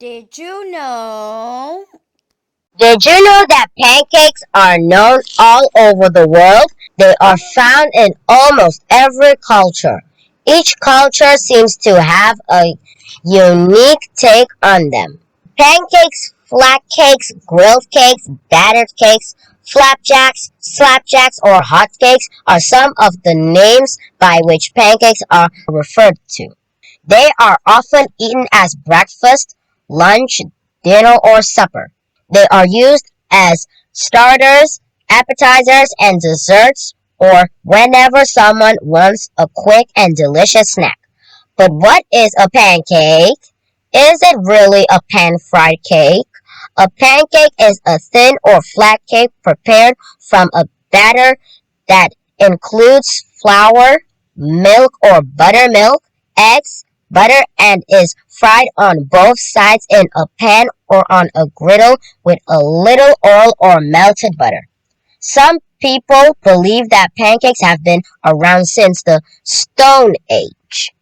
Did you know? Did you know that pancakes are known all over the world? They are found in almost every culture. Each culture seems to have a unique take on them. Pancakes, flat cakes, grilled cakes, battered cakes, flapjacks, slapjacks, or hot cakes are some of the names by which pancakes are referred to. They are often eaten as breakfast, lunch, dinner, or supper. They are used as starters, appetizers, and desserts, or whenever someone wants a quick and delicious snack. But what is a pancake? Is it really a pan-fried cake? A pancake is a thin or flat cake prepared from a batter that includes flour, milk or buttermilk, eggs, butter, and is fried on both sides in a pan or on a griddle with a little oil or melted butter. Some people believe that pancakes have been around since the Stone Age.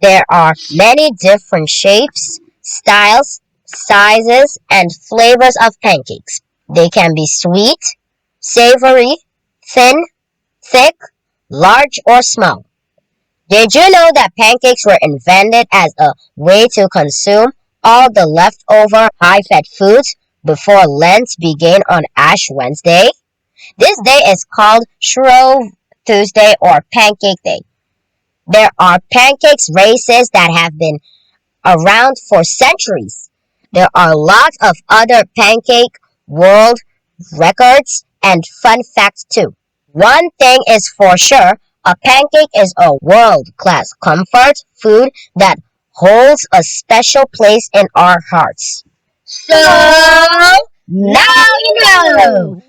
There are many different shapes, styles, sizes, and flavors of pancakes. They can be sweet, savory, thin, thick, large, or small. Did you know that pancakes were invented as a way to consume all the leftover high-fat foods before Lent began on Ash Wednesday? This day is called Shrove Tuesday or Pancake Day. There are pancakes races that have been around for centuries. There are lots of other pancake world records and fun facts too. One thing is for sure, a pancake is a world-class comfort food that holds a special place in our hearts. So, now you know!